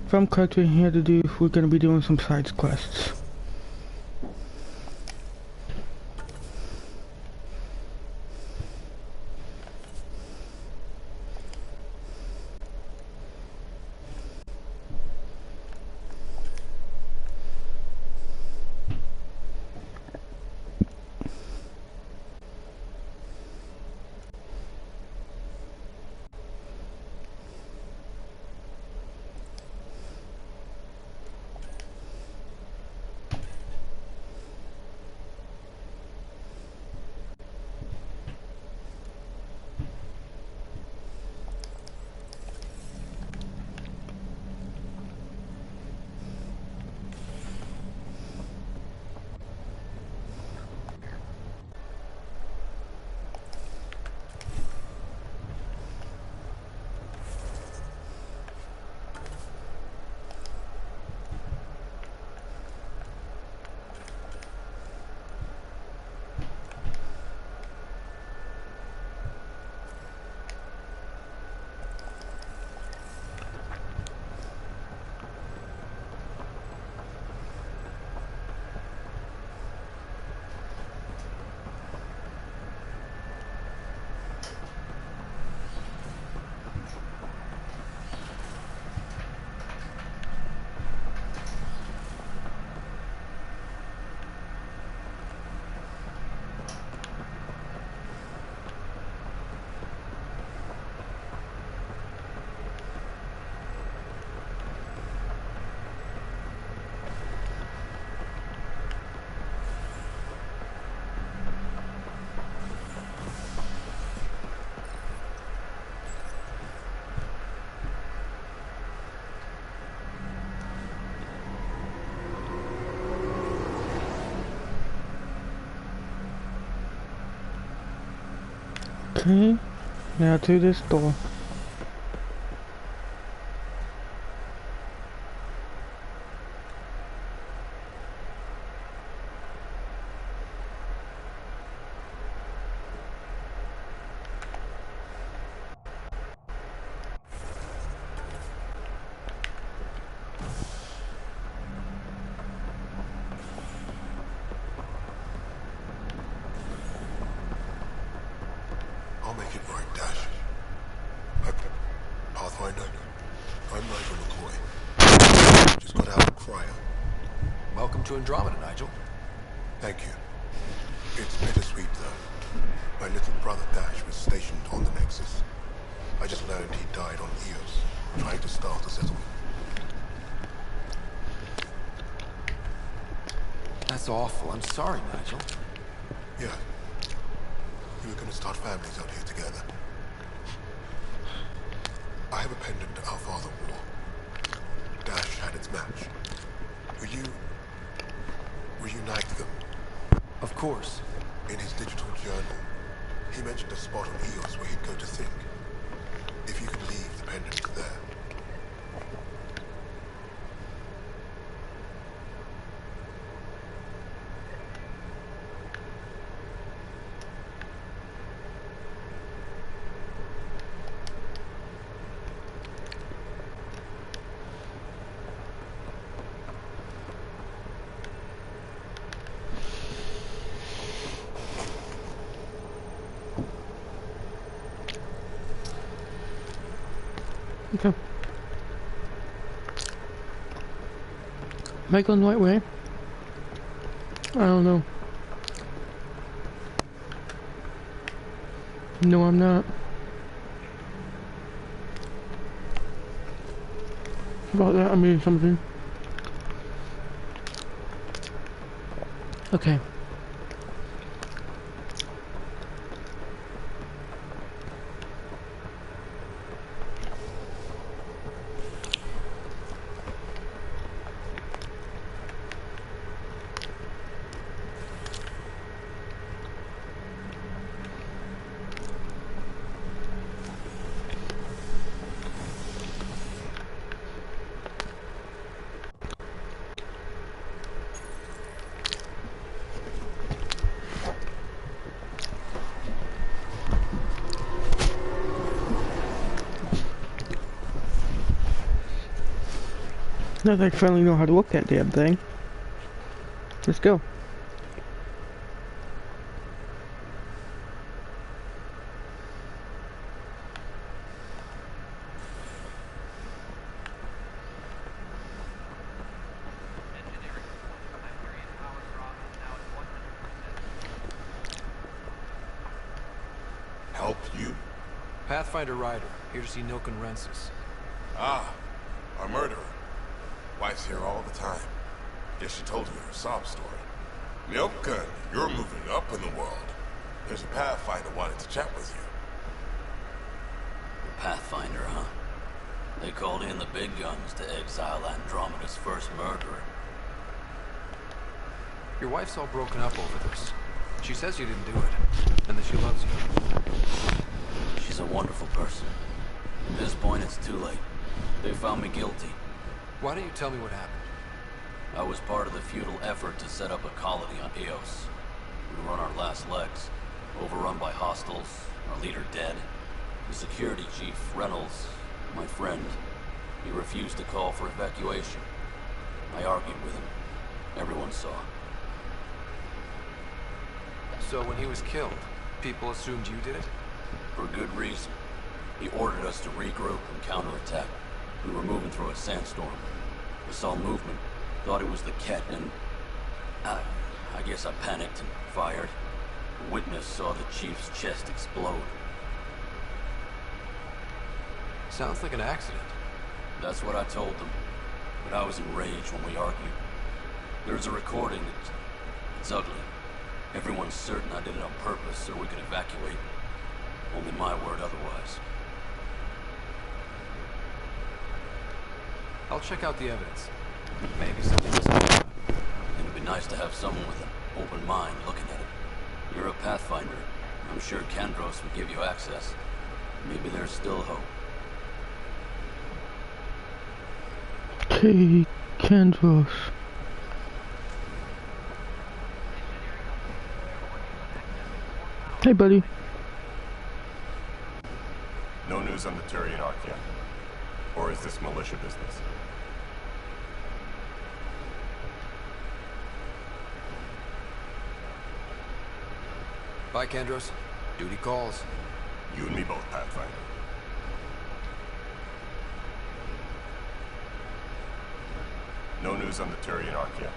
If I'm correct, we're gonna be doing some side quests. Okay, now to this door. I'll make it right, Dash. Pathfinder, I'm Nigel McCoy. Just got out of cryo. Welcome to Andromeda, Nigel. Thank you. It's bittersweet, though. My little brother Dash was stationed on the Nexus. I just learned he died on Eos, trying to start a settlement. That's awful. I'm sorry, Nigel. Yeah. We were going to start families out here together. I have a pendant our father wore. Dash had its match. Will you reunite them? Of course. In his digital journal, he mentioned a spot on Eos where he'd go to think. If you could leave the pendant there. Okay. Am I going the right way? I don't know. No, I'm not. About that, I mean something. Okay. Now that I finally know how to look that damn thing. Let's go. Help you? Pathfinder Ryder, here to see Nilken Rensis. Ah, a murderer. Wife's here all the time. Guess she told you her sob story. Milken, you're moving up in the world. There's a Pathfinder wanted to chat with you. Pathfinder, huh? They called in the big guns to exile Andromeda's first murderer. Your wife's all broken up over this. She says you didn't do it, and that she loves you. She's a wonderful person. At this point, it's too late. They found me guilty. Why don't you tell me what happened? I was part of the futile effort to set up a colony on Eos. We were on our last legs, overrun by hostiles, our leader dead. The security chief, Reynolds, my friend, he refused to call for evacuation. I argued with him. Everyone saw. So when he was killed, people assumed you did it? For good reason. He ordered us to regroup and counterattack. We were moving through a sandstorm. We saw movement, thought it was the Ket, and I guess I panicked and fired. A witness saw the chief's chest explode. Sounds like an accident. That's what I told them. But I was enraged when we argued. There's a recording. It's ugly. Everyone's certain I did it on purpose so we could evacuate. Only my word otherwise. I'll check out the evidence. Maybe something was. It'd be nice to have someone with an open mind looking at it. You're a Pathfinder. I'm sure Kandros would give you access. Maybe there's still hope. Okay, Kandros. Hey, buddy. No news on the Turian Ark yet? Or is this militia business? Bye, Kandros. Duty calls. You and me both, Pathfinder. No news on the Turian Ark yet?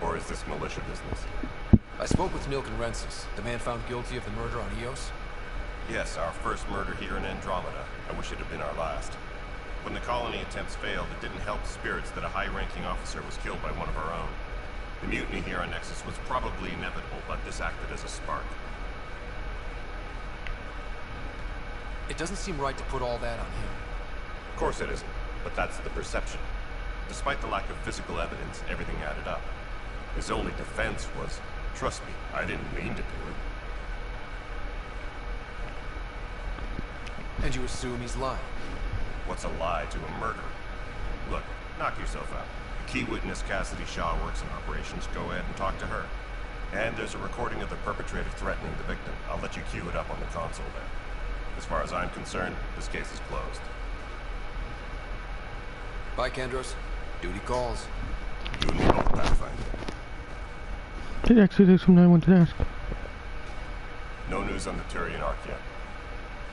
Or is this militia business? I spoke with Nilken Rensis, the man found guilty of the murder on Eos. Yes, our first murder here in Andromeda. I wish it had been our last. When the colony attempts failed, it didn't help spirits that a high-ranking officer was killed by one of our own. The mutiny here on Nexus was probably inevitable, but this acted as a spark. It doesn't seem right to put all that on him. Of course it isn't, but that's the perception. Despite the lack of physical evidence, everything added up. His only defense was, trust me, I didn't mean to do it. And you assume he's lying? What's a lie to a murderer? Look, knock yourself out. The key witness, Cassidy Shaw, works in operations. Go ahead and talk to her. And there's a recording of the perpetrator threatening the victim. I'll let you cue it up on the console there. As far as I'm concerned, this case is closed. Bye, Kandros. Duty calls. You and me both, Pathfinder. Actually, there's something I wanted to ask. No news on the Turian Ark yet?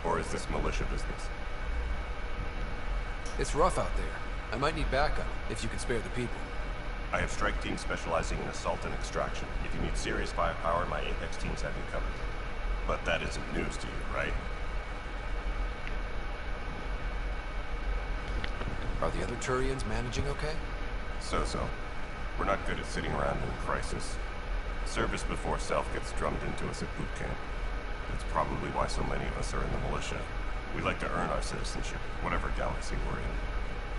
Or is this militia business? It's rough out there. I might need backup, if you can spare the people. I have strike teams specializing in assault and extraction. If you need serious firepower, my Apex teams have you covered. But that isn't news to you, right? Are the other Turians managing okay? So-so. We're not good at sitting around in crisis. Service before self gets drummed into us at boot camp. That's probably why so many of us are in the militia. We like to earn our citizenship, whatever galaxy we're in.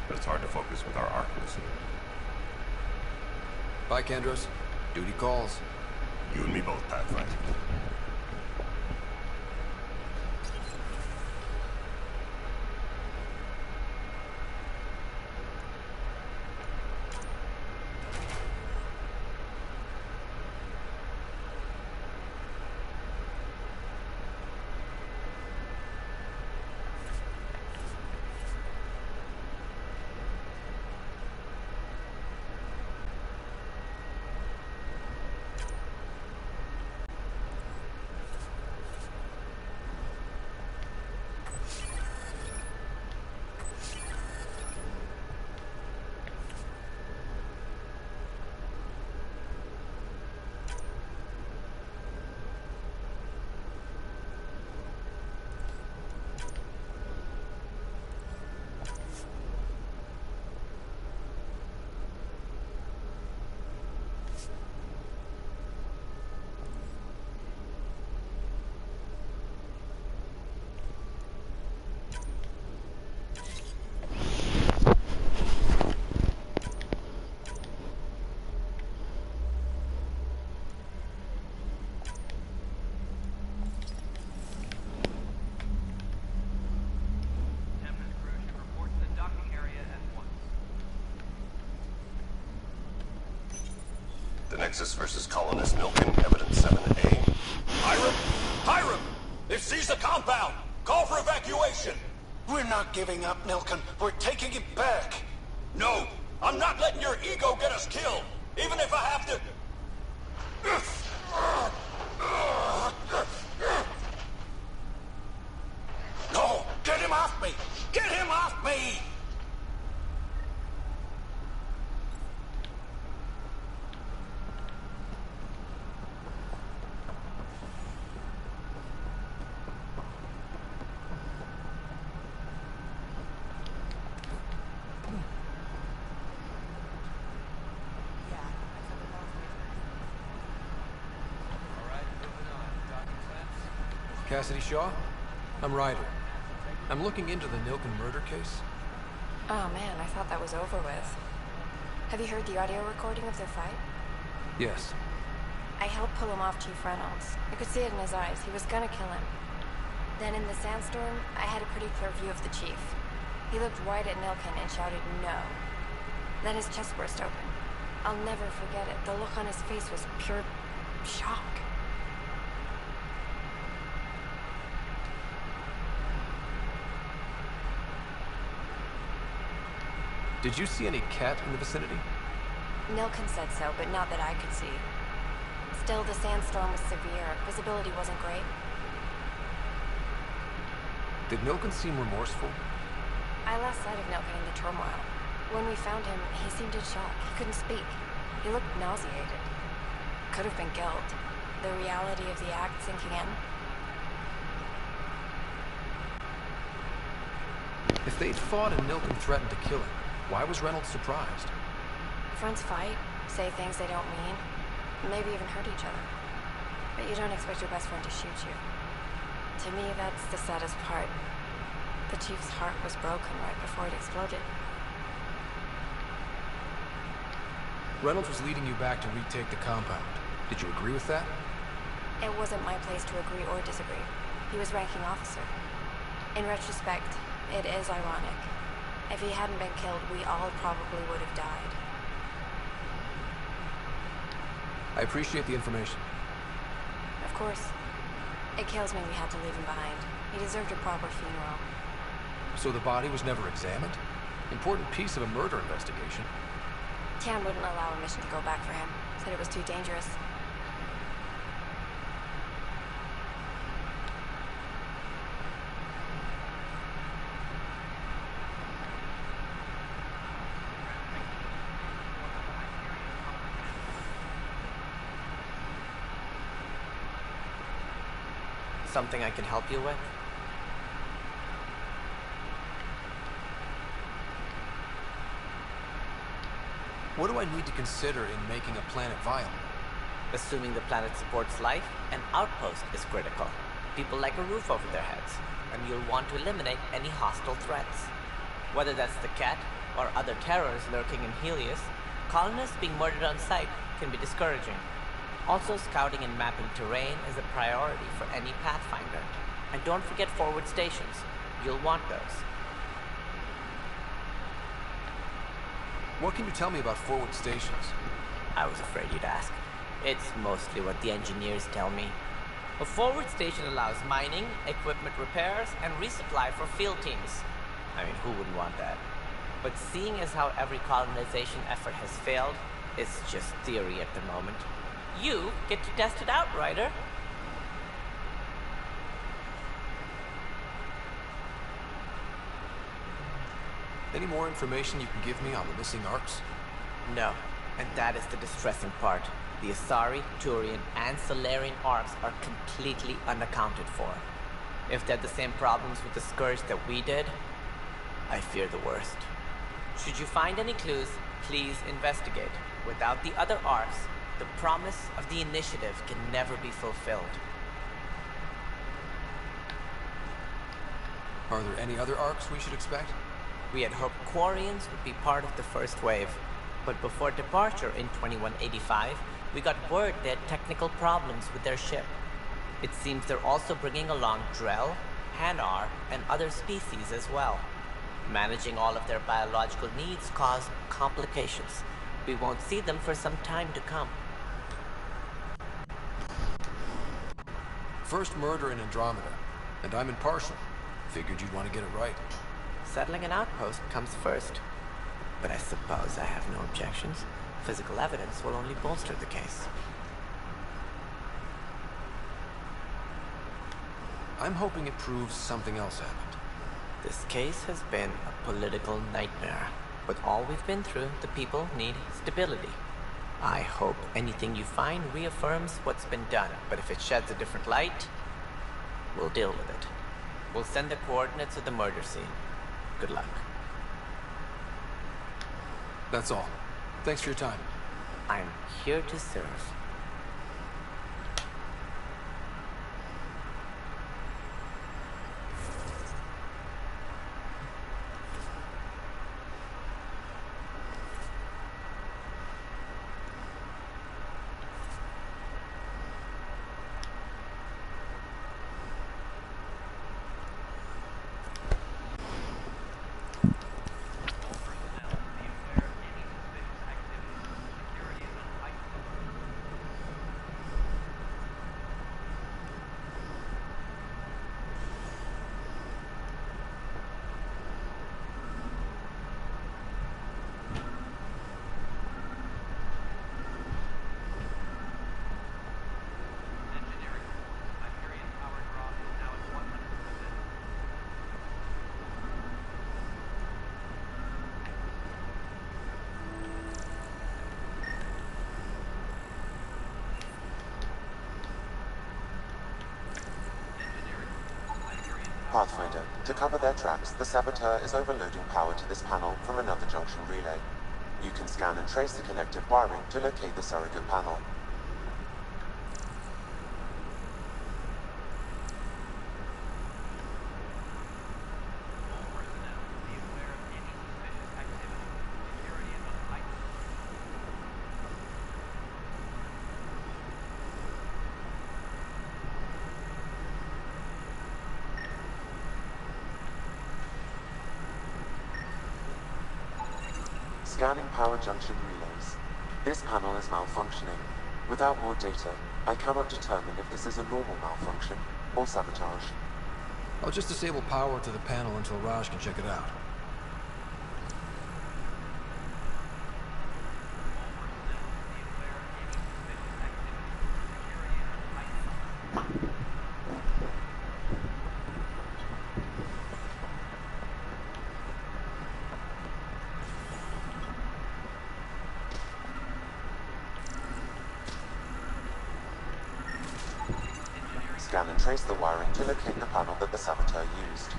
But it's hard to focus with our arc missing. Bye, Kandros. Duty calls. You and me both, Pathfinder. Texas versus Colonist Milken, evidence 7A. Hiram! Hiram! They've seized the compound! Call for evacuation! We're not giving up, Milken. We're taking it back. No! I'm not letting your ego get us killed! Even if I have to... No! Get him off me! Get him off me! Cassidy Shaw? I'm Ryder. I'm looking into the Milken murder case. Oh man, I thought that was over with. Have you heard the audio recording of their fight? Yes. I helped pull him off Chief Reynolds. I could see it in his eyes. He was gonna kill him. Then in the sandstorm, I had a pretty clear view of the Chief. He looked right at Milken and shouted, "No." Then his chest burst open. I'll never forget it. The look on his face was pure shock. Did you see any cat in the vicinity? Milken said so, but not that I could see. Still, the sandstorm was severe. Visibility wasn't great. Did Milken seem remorseful? I lost sight of Milken in the turmoil. When we found him, he seemed in shock. He couldn't speak. He looked nauseated. Could have been guilt. The reality of the act sinking in. If they'd fought and Milken threatened to kill him, why was Reynolds surprised? Friends fight, say things they don't mean, maybe even hurt each other. But you don't expect your best friend to shoot you. To me, that's the saddest part. The Chief's heart was broken right before it exploded. Reynolds was leading you back to retake the compound. Did you agree with that? It wasn't my place to agree or disagree. He was ranking officer. In retrospect, it is ironic. If he hadn't been killed, we all probably would have died. I appreciate the information. Of course. It kills me we had to leave him behind. He deserved a proper funeral. So the body was never examined? Important piece of a murder investigation. Tian wouldn't allow a mission to go back for him. Said it was too dangerous. Something I can help you with? What do I need to consider in making a planet viable? Assuming the planet supports life, an outpost is critical. People like a roof over their heads, and you'll want to eliminate any hostile threats. Whether that's the cat or other terrors lurking in Helios, colonists being murdered on sight can be discouraging. Also, scouting and mapping terrain is a priority for any Pathfinder. And don't forget forward stations. You'll want those. What can you tell me about forward stations? I was afraid you'd ask. It's mostly what the engineers tell me. A forward station allows mining, equipment repairs, and resupply for field teams. I mean, who wouldn't want that? But seeing as how every colonization effort has failed, it's just theory at the moment. You get to test it out, Ryder. Any more information you can give me on the missing arcs? No, and that is the distressing part. The Asari, Turian, and Solarian arcs are completely unaccounted for. If they had the same problems with the Scourge that we did, I fear the worst. Should you find any clues, please investigate. Without the other arcs, the promise of the initiative can never be fulfilled. Are there any other arcs we should expect? We had hoped Quarians would be part of the first wave, but before departure in 2185, we got word they had technical problems with their ship. It seems they're also bringing along Drell, Hanar, and other species as well. Managing all of their biological needs caused complications. We won't see them for some time to come. First murder in Andromeda, and I'm impartial. Figured you'd want to get it right. Settling an outpost comes first. But I suppose I have no objections. Physical evidence will only bolster the case. I'm hoping it proves something else happened. This case has been a political nightmare. With all we've been through, the people need stability. I hope anything you find reaffirms what's been done, but if it sheds a different light, we'll deal with it. We'll send the coordinates of the murder scene. Good luck. That's all. Thanks for your time. I'm here to serve. Pathfinder, to cover their tracks, the saboteur is overloading power to this panel from another junction relay. You can scan and trace the connective wiring to locate the surrogate panel. Scanning power junction relays. This panel is malfunctioning. Without more data, I cannot determine if this is a normal malfunction or sabotage. I'll just disable power to the panel until Raj can check it out. Scan and trace the wiring to locate the panel that the saboteur used.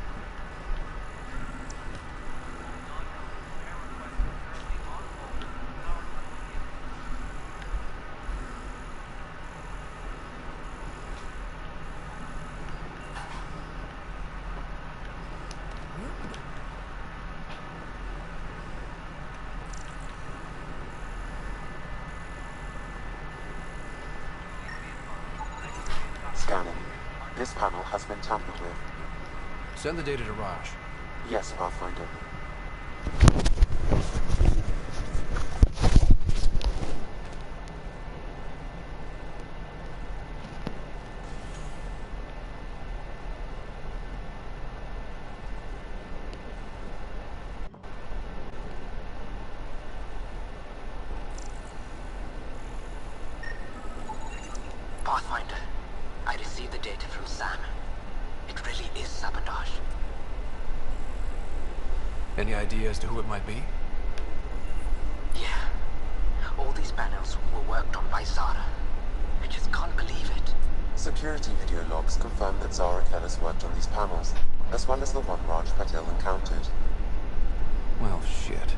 Scanning. This panel has been tampered with. Send the data to Raj. Yes, Pathfinder. Pathfinder, I received the data from Sam. It really is sabotage. Any idea as to who it might be? Yeah. All these panels were worked on by Zara. I just can't believe it. Security video logs confirm that Zara Kellis worked on these panels, as well as the one Raj Patel encountered. Well, shit.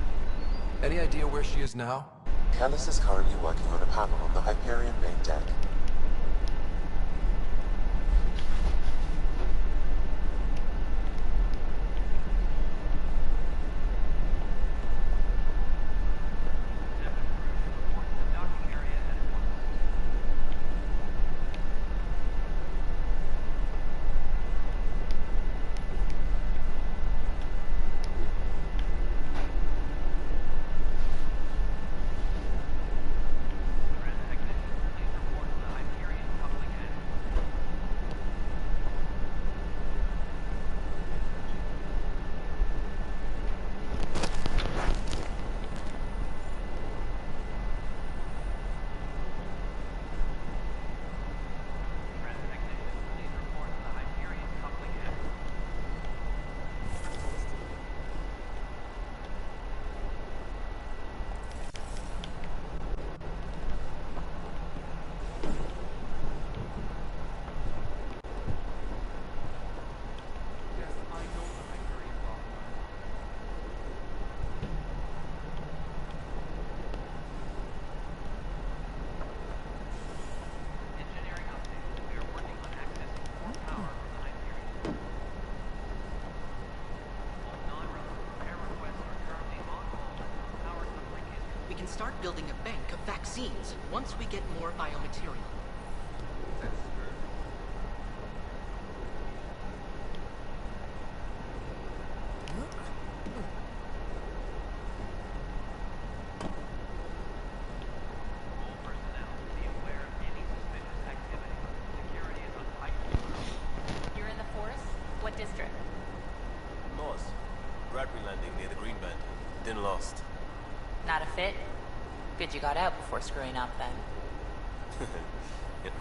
Any idea where she is now? Kellis is currently working on a panel on the Hyperion main deck. can start building a bank of vaccines once we get more biomaterial. You're in the force? What district? North. Bradbury landing near the green band. Then lost. Not a fit? Good you got out before screwing up then. Yep.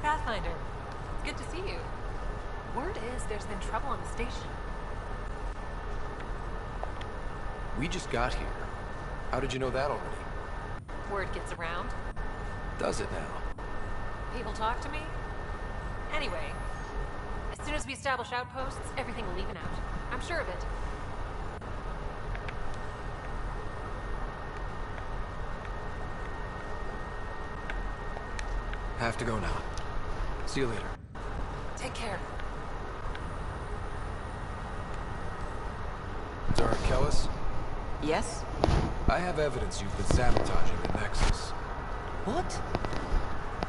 Pathfinder, good to see you. Word is there's been trouble on the station. We just got here. How did you know that already? Word gets around. Does it now? People talk to me. Anyway, as soon as we establish outposts, everything will even out. I'm sure of it. Have to go now. See you later. Take care. Zara Kellis? Yes? I have evidence you've been sabotaging the Nexus. What?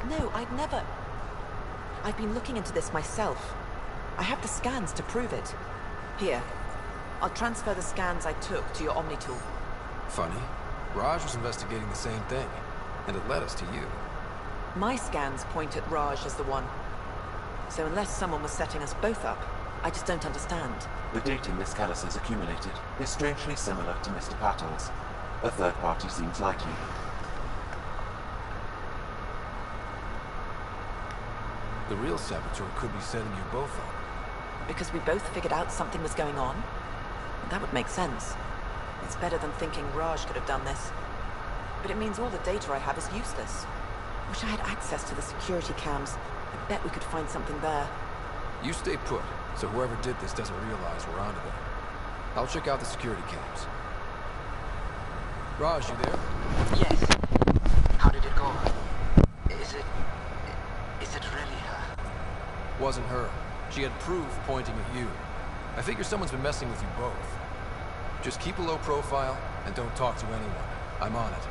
No, I'd never... I've been looking into this myself. I have the scans to prove it. Here. I'll transfer the scans I took to your Omni tool. Funny. Raj was investigating the same thing, and it led us to you. My scans point at Raj as the one. So unless someone was setting us both up, I just don't understand. The data Miss Callis has accumulated is strangely similar to Mr. Patel's. A third party seems likely. The real saboteur could be setting you both up. Because we both figured out something was going on? That would make sense. It's better than thinking Raj could have done this. But it means all the data I have is useless. Wish I had access to the security cams. I bet we could find something there. You stay put, so whoever did this doesn't realize we're onto them. I'll check out the security cams. Raj, you there? Yes. How did it go? Is it really her? Wasn't her. She had proof pointing at you. I figure someone's been messing with you both. Just keep a low profile and don't talk to anyone. I'm on it.